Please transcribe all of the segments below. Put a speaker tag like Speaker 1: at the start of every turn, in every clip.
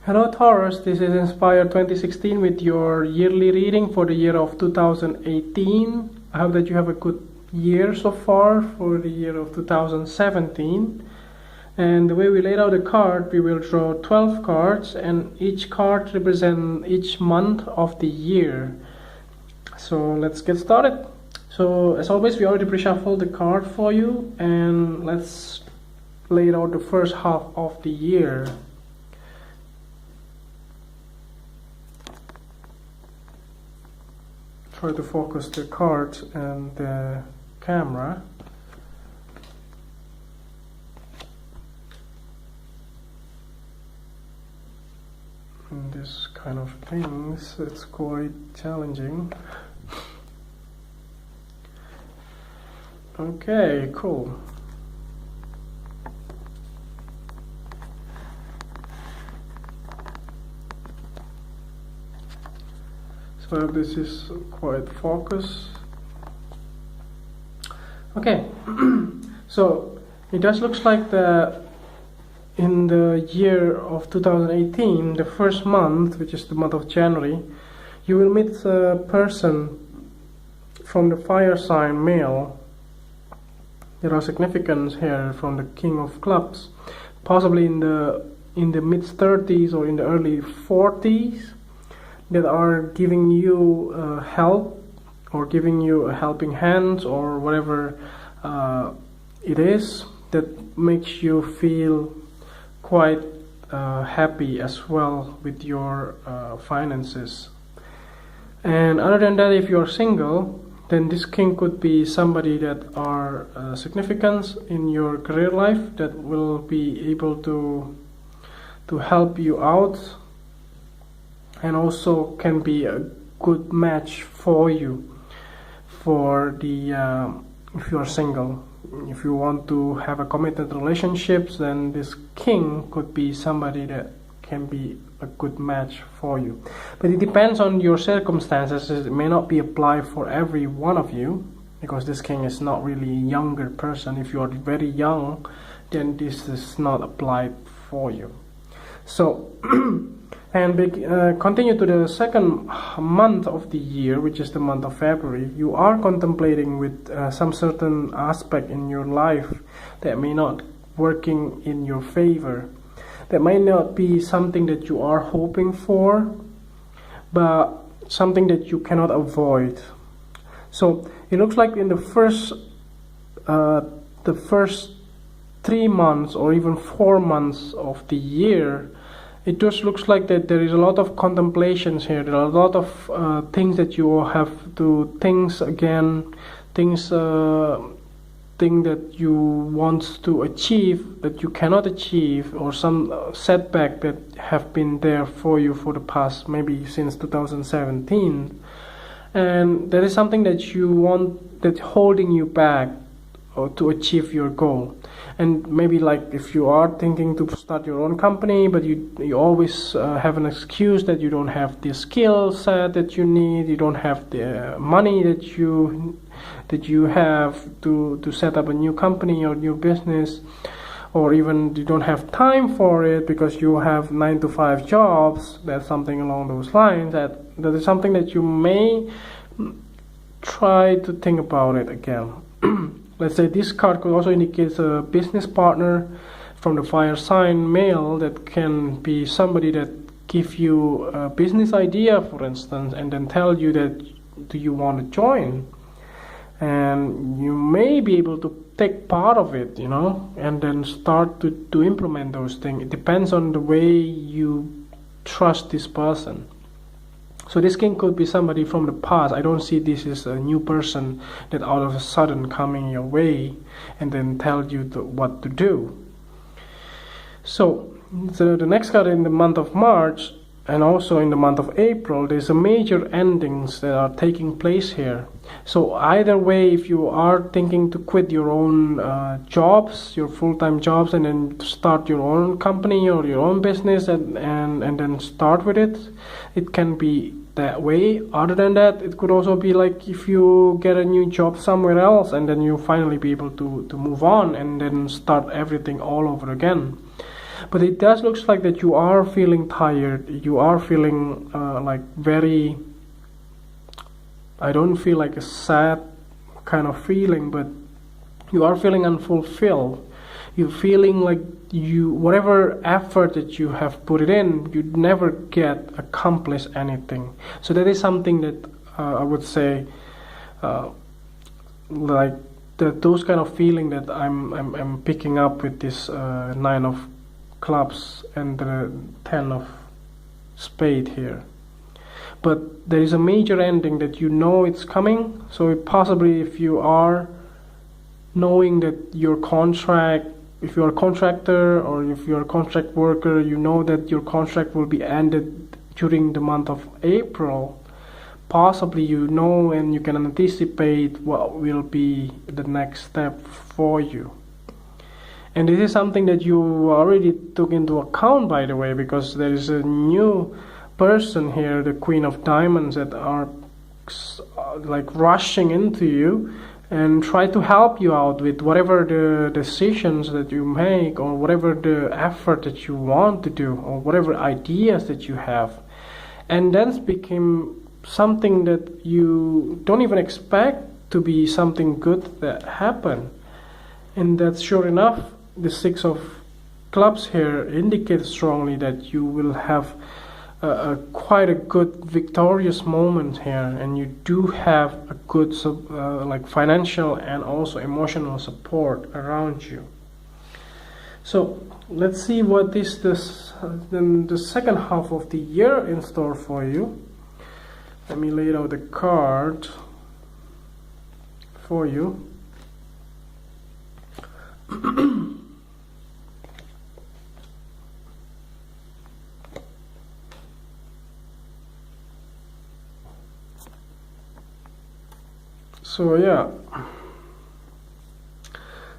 Speaker 1: Hello Taurus, this is Inspire 2016 with your yearly reading for the year of 2018. I hope that you have a good year so far for the year of 2017. And the way we laid out the card, we will draw 12 cards and each card represents each month of the year. So let's get started. So as always, we already pre-shuffled the card for you, and let's lay out the first half of the year. Try to focus the cards and the camera. And this kind of things, it's quite challenging. Okay, cool. So this is quite focused. Okay, so it just looks like in the year of 2018, the first month, which is the month of January, you will meet a person from the fire sign male. There are significance here from the King of Clubs, possibly in the mid 30s or in the early 40s, that are giving you help or giving you a helping hand or whatever it is that makes you feel quite happy as well with your finances. And other than that, if you're single, then this king could be somebody that are significant in your career life that will be able to help you out, and also can be a good match for you for the if you are single. If you want to have a committed relationships, then this king could be somebody that can be a good match for you. But it depends on your circumstances. It may not be applied for every one of you, because this king is not really a younger person. If you are very young, then this is not applied for you. So and continue to the second month of the year, which is the month of February. You are contemplating with some certain aspect in your life that may not working in your favor. That might not be something that you are hoping for, but something that you cannot avoid. So it looks like in the first 3 months or even 4 months of the year, it just looks like that there is a lot of contemplations here. There are a lot of things that you have to think again, things that you want to achieve that you cannot achieve, or some setback that have been there for you for the past, maybe since 2017, and there is something that you want that's holding you back or to achieve your goal. And maybe like if you are thinking to start your own company, but you always have an excuse that you don't have the skill set that you need, you don't have the money that you have to set up a new company or new business, or even you don't have time for it because you have 9 to 5 jobs. That's something along those lines. That is something that you may try to think about it again. Let's say this card could also indicate a business partner from the fire sign male, that can be somebody that give you a business idea, for instance, and then tell you that do you want to join, and you may be able to take part of it, and then start to implement those things. It depends on the way you trust this person. So this king could be somebody from the past. I don't see this as a new person that out of a sudden coming your way and then tell you what to do. So the next card in the month of March and also in the month of April, there's a major endings that are taking place here. So either way, if you are thinking to quit your own jobs, your full-time jobs, and then start your own company or your own business and then start with it, it can be that way. Other than that, it could also be like if you get a new job somewhere else and then you finally be able to move on and then start everything all over again. But it does looks like that you are feeling tired, you are feeling like very, I don't feel like a sad kind of feeling, but you are feeling unfulfilled. You're feeling like whatever effort that you have put it in, you never get accomplish anything. So that is something that I would say, like those kind of feeling that I'm picking up with this 9 of clubs and the 10 of spade here. But there is a major ending that you know it's coming. So possibly if you are knowing that your contract, if you are a contractor or if you are a contract worker, you know that your contract will be ended during the month of April. Possibly you know and you can anticipate what will be the next step for you. And this is something that you already took into account, by the way, because there is a new person here, the Queen of Diamonds, that are like rushing into you and try to help you out with whatever the decisions that you make, or whatever the effort that you want to do, or whatever ideas that you have. And that's became something that you don't even expect to be something good that happen. And that's sure enough, the 6 of clubs here indicates strongly that you will have quite a good victorious moment here, and you do have a good like financial and also emotional support around you. So let's see what is this then the second half of the year in store for you. Let me lay out the card for you. So yeah,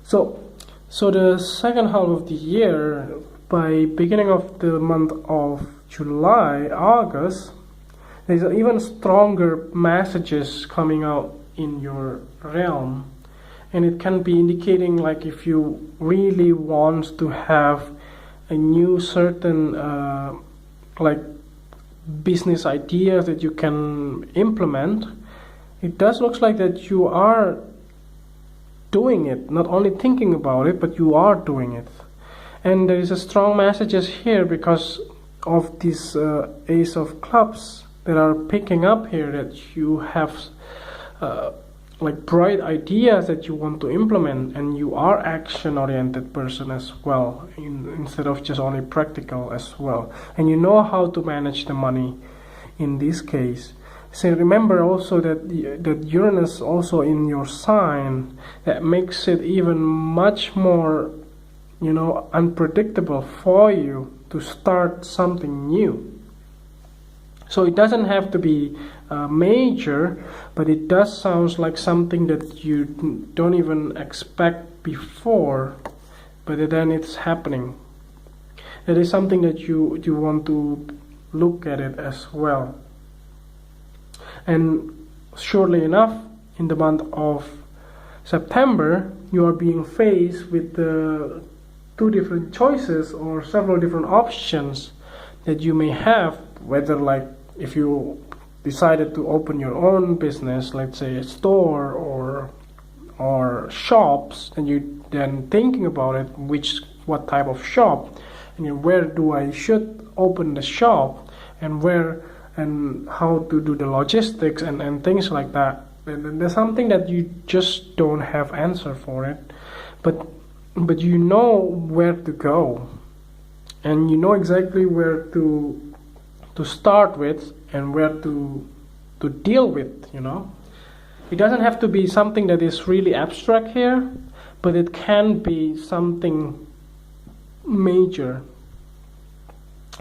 Speaker 1: so the second half of the year, by beginning of the month of July, August, there's even stronger messages coming out in your realm, and it can be indicating like if you really want to have a new certain like business ideas that you can implement. It does look like that you are doing it, not only thinking about it, but you are doing it. And there is a strong messages here because of this Ace of Clubs that are picking up here, that you have like bright ideas that you want to implement, and you are action-oriented person as well, instead of just only practical as well. And you know how to manage the money in this case. So remember also that that Uranus also in your sign, that makes it even much more, you know, unpredictable for you to start something new. So it doesn't have to be major, but it does sound like something that you don't even expect before, but then it's happening. That is something that you want to look at it as well. And surely enough, in the month of September, you are being faced with 2 different choices or several different options that you may have, whether like if you decided to open your own business, let's say a store or shops, and you then thinking about it, what type of shop, and where do I should open the shop, and where and how to do the logistics and things like that. And there's something that you just don't have answer for it, but you know where to go, and you know exactly where to start with and where to deal with, you know. It doesn't have to be something that is really abstract here, but it can be something major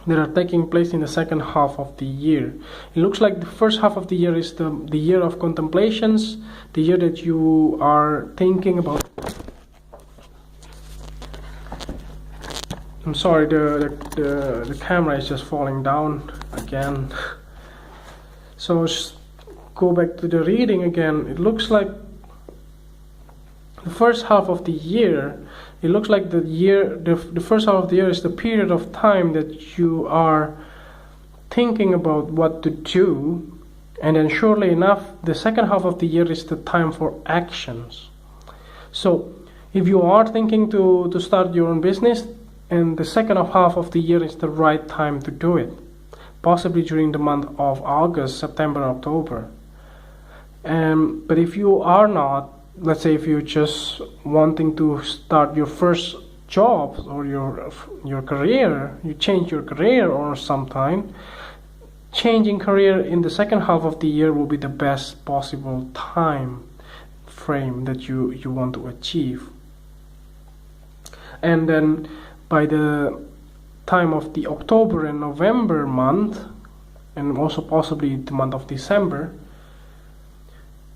Speaker 1: that are taking place in the second half of the year. It looks like the first half of the year is the year of contemplations, the year that you are thinking about. I'm sorry, the camera is just falling down again. So go back to the reading again. It looks like the first half of the year it looks like the first half of the year is the period of time that you are thinking about what to do, and then surely enough the second half of the year is the time for actions. So if you are thinking to start your own business, and the second half of the year is the right time to do it, possibly during the month of August, September, October. But if you are not, let's say if you're just wanting to start your first job or your career, you change your career or sometime, changing career in the second half of the year will be the best possible time frame that you want to achieve. And then by the time of the October and November month, and also possibly the month of December,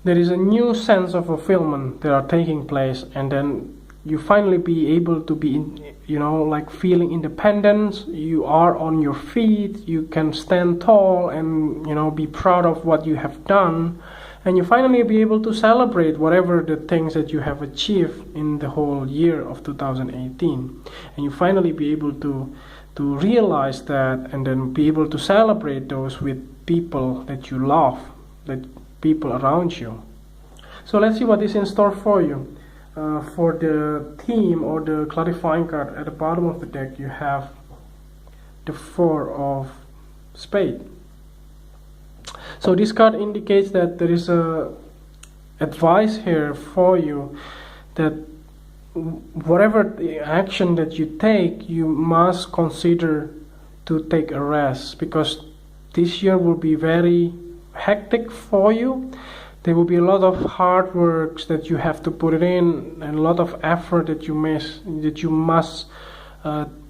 Speaker 1: there is a new sense of fulfillment that are taking place, and then you finally be able to be like feeling independent. You are on your feet, you can stand tall and be proud of what you have done, and you finally be able to celebrate whatever the things that you have achieved in the whole year of 2018, and you finally be able to realize that, and then be able to celebrate those with people that you love, that people around you. So let's see what is in store for you. For the theme or the clarifying card, at the bottom of the deck you have the Four of Spades. So this card indicates that there is a advice here for you, that whatever the action that you take, you must consider to take a rest, because this year will be very hectic for you. There will be a lot of hard works that you have to put it in, and a lot of effort that you must to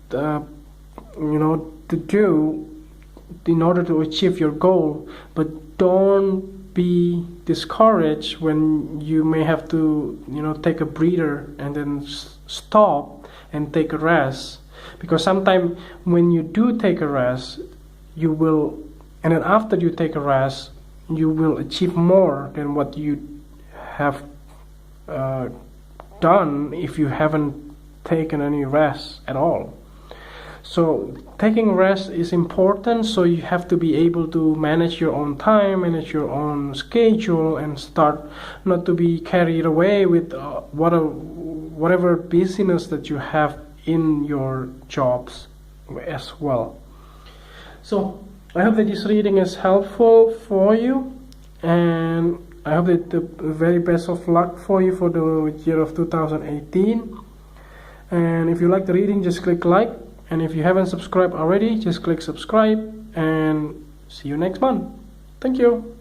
Speaker 1: do in order to achieve your goal. But don't be discouraged when you may have to take a breather and then stop and take a rest, because sometimes when you do take a rest, you will, and then after you take a rest, you will achieve more than what you have done if you haven't taken any rest at all. So taking rest is important, so you have to be able to manage your own time, manage your own schedule, and start not to be carried away with whatever busyness that you have in your jobs as well. So I hope that this reading is helpful for you, and I hope that the very best of luck for you for the year of 2018. And if you like the reading, just click like, and if you haven't subscribed already, just click subscribe, and see you next month. Thank you.